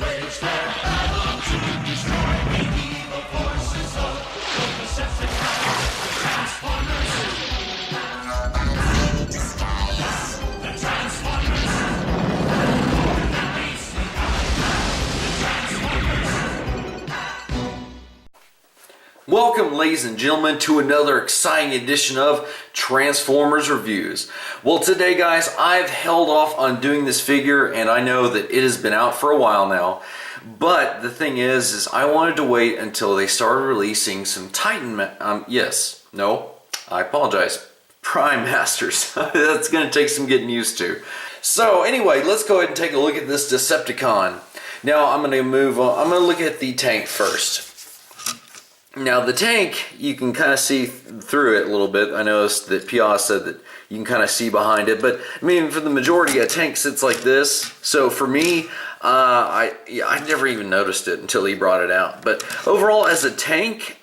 wage their battle to destroy the evil forces of the Decepticons, the Transformers. The Transformers. Welcome, ladies and gentlemen, to another exciting edition of Transformers Reviews. Well, today, guys, I've held off on doing this figure, and I know that it has been out for a while now. But the thing is I wanted to wait until they started releasing some Titan, Prime Masters. That's going to take some getting used to. So anyway, let's go ahead and take a look at this Decepticon. Now I'm going to move on. I'm going to look at the tank first. Now the tank, you can kind of see through it a little bit. I noticed that Piaz said that you can kind of see behind it, but I mean, for the majority, a tank sits like this. So for me, I never even noticed it until he brought it out. But overall, as a tank,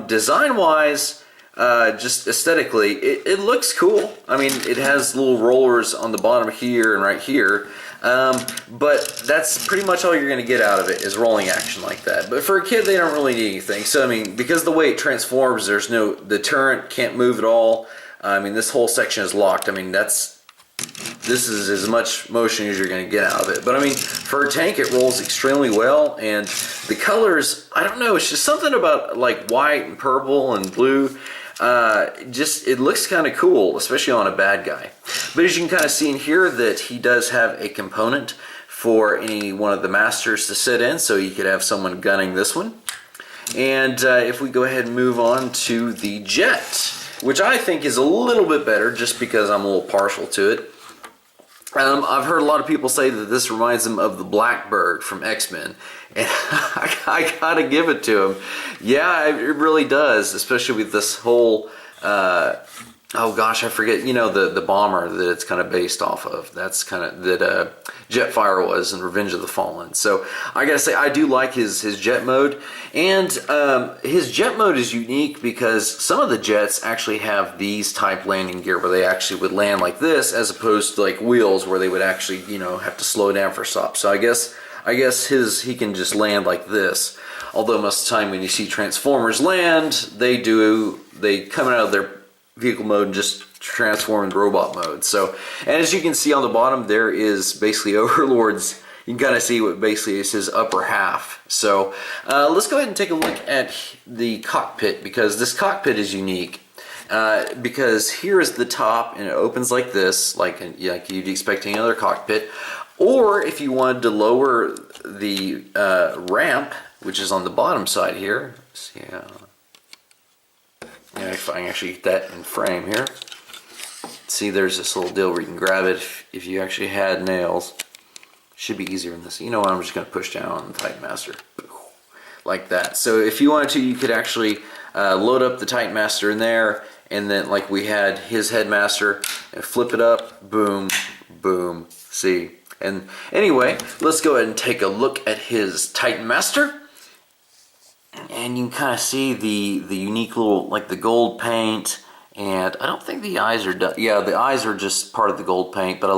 design-wise, just aesthetically, it looks cool. I mean, it has little rollers on the bottom here and right here. But that's pretty much all you're going to get out of it is rolling action like that. But for a kid, they don't really need anything. So, I mean, because the way it transforms, the turret can't move at all. I mean, this whole section is locked. I mean, this is as much motion as you're going to get out of it. But I mean, for a tank, it rolls extremely well. And the colors, I don't know, it's just something about like white and purple and blue. It looks kind of cool, especially on a bad guy. But as you can kind of see in here that he does have a component for any one of the masters to sit in, so you could have someone gunning this one. And if we go ahead and move on to the jet, which I think is a little bit better just because I'm a little partial to it. I've heard a lot of people say that this reminds them of the Blackbird from X-Men, and I gotta give it to him. Yeah, it really does, especially with this whole, oh gosh, I forget, you know, the bomber that it's kind of based off of. That's kind of, that Jetfire was in Revenge of the Fallen. So I gotta say, I do like his jet mode, and his jet mode is unique because some of the jets actually have these type landing gear where they actually would land like this, as opposed to like wheels where they would actually, you know, have to slow down for stop. So I guess he can just land like this. Although most of the time when you see Transformers land, they come out of their vehicle mode and just transform into robot mode. So, and as you can see on the bottom, there is basically Overlord's, you can kind of see what basically is his upper half. So let's go ahead and take a look at the cockpit, because this cockpit is unique. Because here is the top, and it opens like this, like you'd expect any other cockpit. Or if you wanted to lower the ramp, which is on the bottom side here, see how, yeah, if I can actually get that in frame here. See, there's this little deal where you can grab it if you actually had nails. Should be easier than this. You know what, I'm just going to push down on the Titan Master. Like that. So if you wanted to, you could actually load up the Titan Master in there, and then like we had his Headmaster, and flip it up, boom, boom, see. And anyway, let's go ahead and take a look at his Titan Master. And you can kind of see the unique little, like the gold paint, and I don't think the eyes are done. Yeah, the eyes are just part of the gold paint, but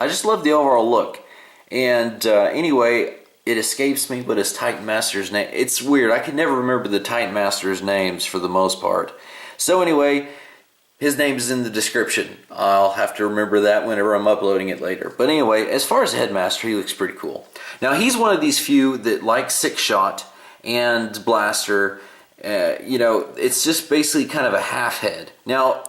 I just love the overall look. And anyway, it escapes me, but his Titan Master's name, it's weird. I can never remember the Titan Master's names for the most part. So anyway, his name is in the description. I'll have to remember that whenever I'm uploading it later. But anyway, as far as Headmaster, he looks pretty cool. Now, he's one of these few that like Six-Shot and Blaster. You know, it's just basically kind of a half head. Now,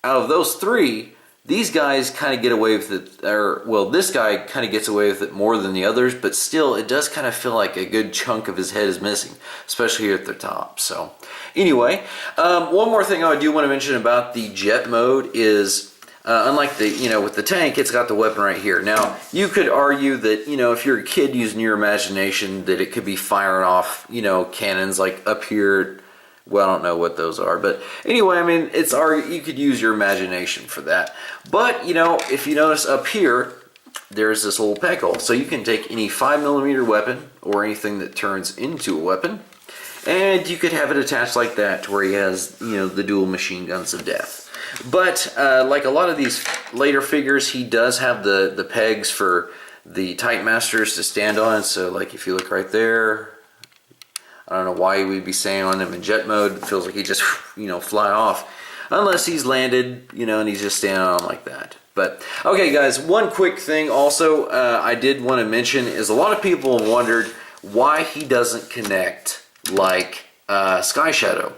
out of those three, these guys kind of get away with it, or, well, this guy kind of gets away with it more than the others, but still, it does kind of feel like a good chunk of his head is missing, especially here at the top. So, anyway, one more thing I do want to mention about the jet mode is, unlike the, you know, with the tank, it's got the weapon right here. Now, you could argue that, you know, if you're a kid using your imagination, that it could be firing off, you know, cannons like up here. Well, I don't know what those are, but anyway, I mean, you could use your imagination for that. But, you know, if you notice up here, there's this little peg hole. So you can take any 5mm weapon or anything that turns into a weapon, and you could have it attached like that to where he has, you know, the dual machine guns of death. But like a lot of these later figures, he does have the pegs for the Titan Masters to stand on. So like if you look right there, I don't know why we'd be staying on him in jet mode. It feels like he just, you know, fly off. Unless he's landed, you know, and he's just standing on like that. But, okay guys, one quick thing also I did want to mention is a lot of people have wondered why he doesn't connect like Sky Shadow.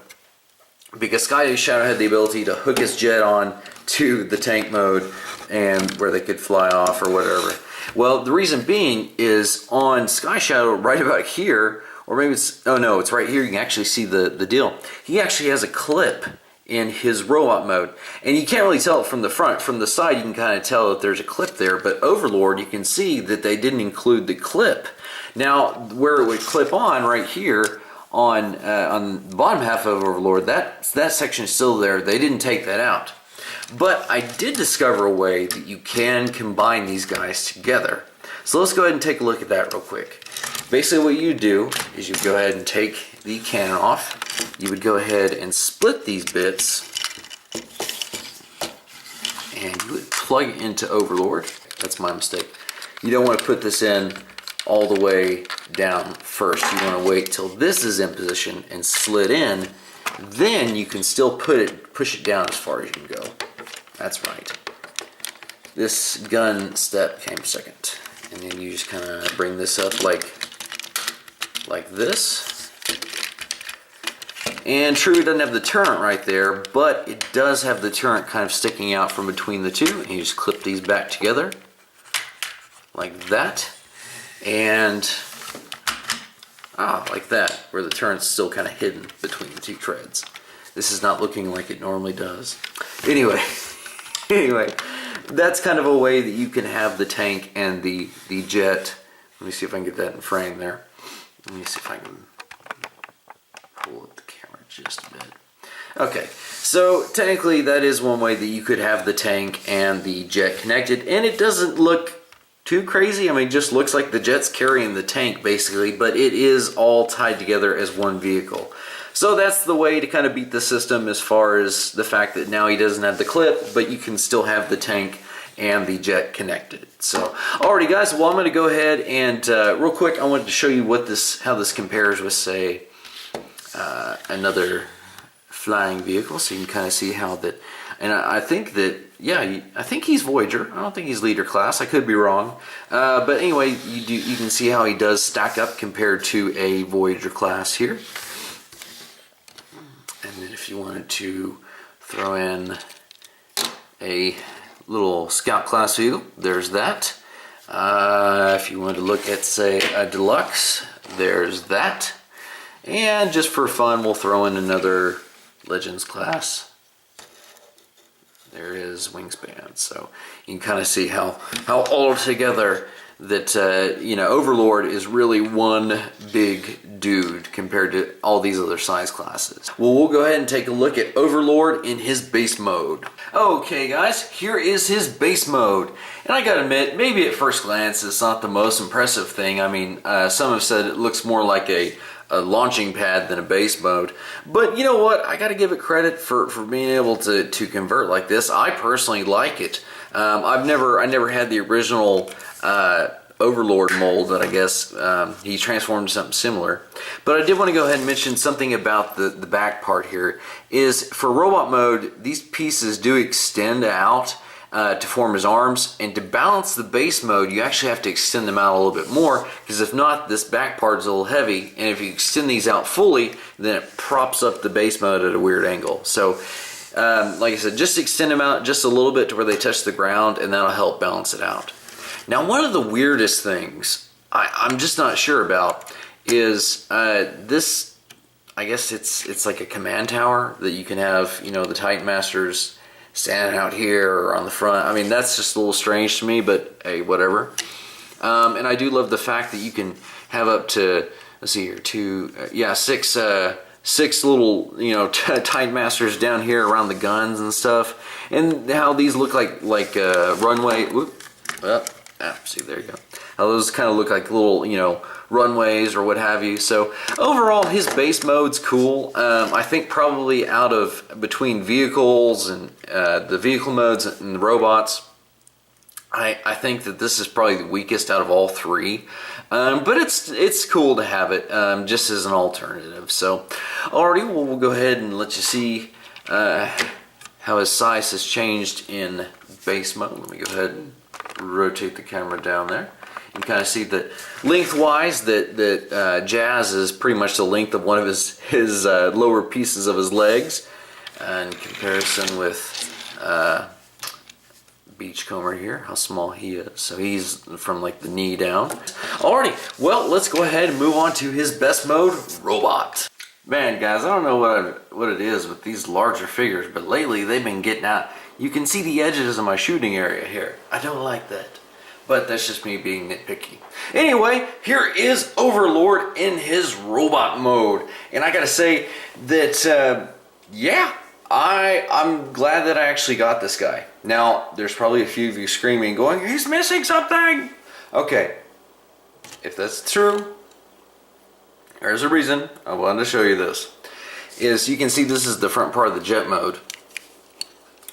Because Sky Shadow had the ability to hook his jet on to the tank mode and where they could fly off or whatever. Well, the reason being is on Sky Shadow right about here, or maybe it's, oh no, it's right here, you can actually see the deal. He actually has a clip in his robot mode, and you can't really tell it from the front. From the side you can kind of tell that there's a clip there, but Overlord, you can see that they didn't include the clip. Now where it would clip on right here on the bottom half of Overlord, that section is still there. They didn't take that out, but I did discover a way that you can combine these guys together. So let's go ahead and take a look at that real quick. Basically what you do is you go ahead and take the cannon off. You would go ahead and split these bits, and you would plug it into Overlord. That's my mistake. You don't want to put this in all the way down first. You want to wait till this is in position and slid in. Then you can still push it down as far as you can go. That's right. This gun step came second. And then you just kind of bring this up like this. And true, it doesn't have the turret right there, but it does have the turret kind of sticking out from between the two. And you just clip these back together like that. And like that, where the turret's still kind of hidden between the two treads. This is not looking like it normally does. Anyway, that's kind of a way that you can have the tank and the jet. Let me see if I can get that in frame there. Let me see if I can pull up the camera just a bit. Okay, so technically that is one way that you could have the tank and the jet connected, and it doesn't look too crazy. I mean, it just looks like the jet's carrying the tank basically, but it is all tied together as one vehicle. So that's the way to kind of beat the system as far as the fact that now he doesn't have the clip, but you can still have the tank and the jet connected. So, alrighty guys, well I'm going to go ahead and real quick I wanted to show you how this compares with, say, another flying vehicle, so you can kind of see how that. And I think that, yeah, I think he's Voyager. I don't think he's leader class. I could be wrong, but anyway, you can see how he does stack up compared to a Voyager class here. And then if you wanted to throw in a little scout class vehicle, there's that. If you wanted to look at, say, a deluxe, there's that. And just for fun, we'll throw in another Legends class. There is Wingspan. So you can kind of see how all together that you know, Overlord is really one big dude compared to all these other size classes. Well, we'll go ahead and take a look at Overlord in his base mode. Okay guys, here is his base mode. And I gotta admit, maybe at first glance it's not the most impressive thing. I mean, some have said it looks more like a launching pad than a base mode. But you know what? I gotta give it credit for being able to convert like this. I personally like it. I never had the original Overlord mold, that I guess he transformed into something similar. But I did want to go ahead and mention something about the back part here. Is for robot mode, these pieces do extend out to form his arms, and to balance the base mode you actually have to extend them out a little bit more, because if not, this back part is a little heavy, and if you extend these out fully, then it props up the base mode at a weird angle. So like I said, just extend them out just a little bit to where they touch the ground, and that'll help balance it out. Now, one of the weirdest things I'm just not sure about is this. I guess it's like a command tower that you can have, you know, the Titan Masters standing out here or on the front. I mean, that's just a little strange to me, but hey, whatever. And I do love the fact that you can have up to, let's see here, six little, you know, Titan Masters down here around the guns and stuff, and how these look like runway. Whoop, see, there you go. How those kind of look like little, you know, runways or what have you. So overall, his base mode's cool. I think probably out of between vehicles and the vehicle modes and the robots, I think that this is probably the weakest out of all three, but it's cool to have it just as an alternative. So, alrighty, well, we'll go ahead and let you see how his size has changed in base mode. Let me go ahead and rotate the camera down there. You can kind of see that lengthwise that Jazz is pretty much the length of one of his lower pieces of his legs, in comparison with Beachcomber here, how small he is. So he's from like the knee down. Alrighty, well, let's go ahead and move on to his best mode, Robot. Man, guys, I don't know what it is with these larger figures, but lately they've been getting out. You can see the edges of my shooting area here. I don't like that, but that's just me being nitpicky. Anyway, here is Overlord in his robot mode, and I gotta say that yeah, I'm glad that I actually got this guy. Now, there's probably a few of you screaming, going, he's missing something! Okay, if that's true, there's a reason I wanted to show you this. Is you can see this is the front part of the jet mode.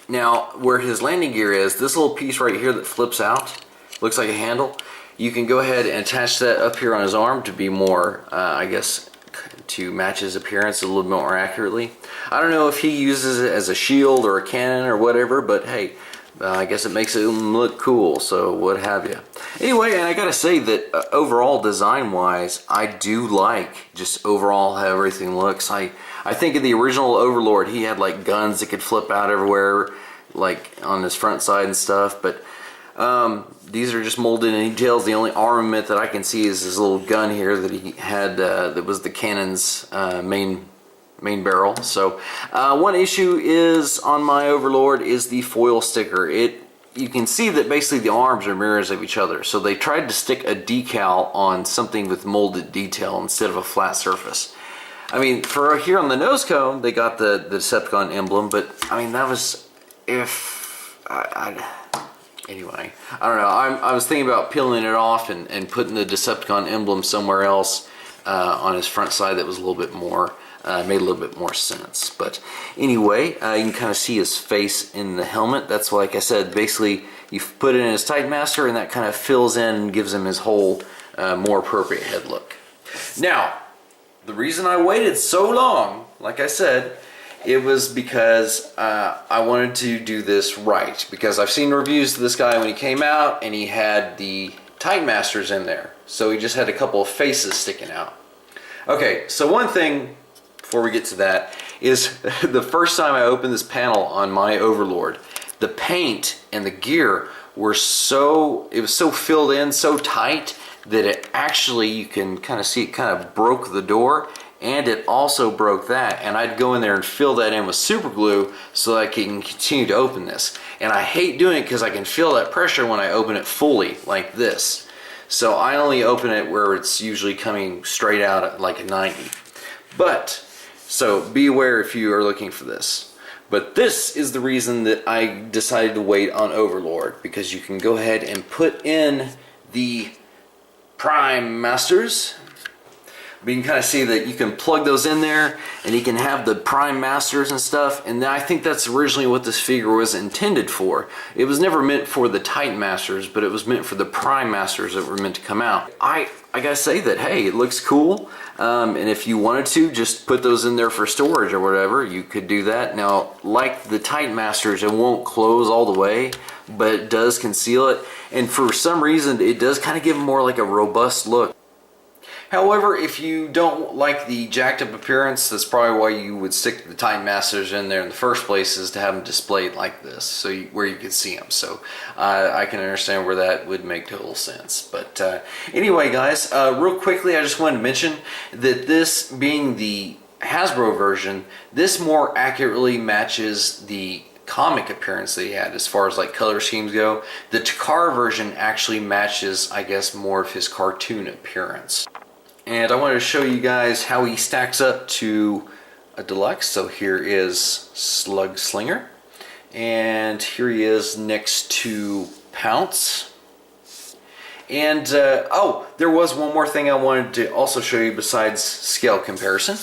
Now, where his landing gear is, this little piece right here that flips out, looks like a handle, you can go ahead and attach that up here on his arm to be more, I guess, to match his appearance a little bit more accurately. I don't know if he uses it as a shield or a cannon or whatever, but hey, I guess it makes it look cool, so what have you. Anyway, and I gotta say that overall design-wise, I do like just overall how everything looks. I think of the original Overlord, he had like guns that could flip out everywhere, like on his front side and stuff, but these are just molded in details. The only armament that I can see is this little gun here that he had that was the cannon's main barrel. So one issue is on my Overlord is the foil sticker. You can see that basically the arms are mirrors of each other. So they tried to stick a decal on something with molded detail instead of a flat surface. I mean, for here on the nose cone, they got the Decepticon emblem, but I mean, that was anyway, I don't know. I was thinking about peeling it off and putting the Decepticon emblem somewhere else on his front side that was a little bit more, made a little bit more sense. But anyway, you can kind of see his face in the helmet. That's like I said, basically you put it in his Titan Master and that kind of fills in and gives him his whole more appropriate head look. Now, the reason I waited so long, like I said, it was because I wanted to do this right. Because I've seen reviews of this guy when he came out and he had the Titan Masters in there. So he just had a couple of faces sticking out. Okay, so one thing before we get to that is the first time I opened this panel on my Overlord, the paint and the gear were it was so filled in, so tight that it actually, you can kind of see it kind of broke the door. And it also broke that, and I'd go in there and fill that in with super glue so that I can continue to open this. And I hate doing it because I can feel that pressure when I open it fully, like this. So I only open it where it's usually coming straight out at like a 90. But, so be aware if you are looking for this. But this is the reason that I decided to wait on Overlord, because you can go ahead and put in the Prime Masters. But you can kind of see that you can plug those in there and you can have the Prime Masters and stuff, and I think that's originally what this figure was intended for. It was never meant for the Titan Masters, but it was meant for the Prime Masters that were meant to come out. I gotta say that, hey, it looks cool, and if you wanted to just put those in there for storage or whatever, you could do that. Now, like the Titan Masters, it won't close all the way, but it does conceal it, and for some reason it does kind of give more like a robust look. However, if you don't like the jacked up appearance, that's probably why you would stick the Titan Masters in there in the first place, is to have them displayed like this, so where you can see them. So I can understand where that would make total sense. But anyway, guys, real quickly, I just wanted to mention that this being the Hasbro version, this more accurately matches the comic appearance that he had as far as like color schemes go. The Takara version actually matches, I guess, more of his cartoon appearance. And I wanted to show you guys how he stacks up to a deluxe. So here is Slug Slinger, and here he is next to Pounce. And oh, there was one more thing I wanted to also show you besides scale comparison.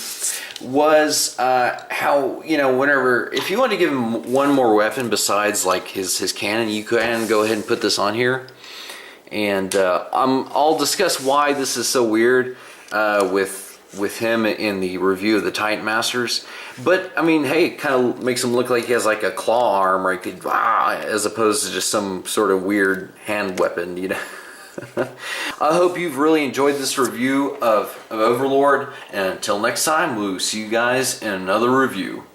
was how, you know, whenever, if you want to give him one more weapon besides like his cannon, you can go ahead and put this on here. And I'll discuss why this is so weird with him in the review of the Titan Masters. But I mean, hey, it kind of makes him look like he has like a claw arm, right? As opposed to just some sort of weird hand weapon, you know. I hope you've really enjoyed this review of Overlord, and until next time, we'll see you guys in another review.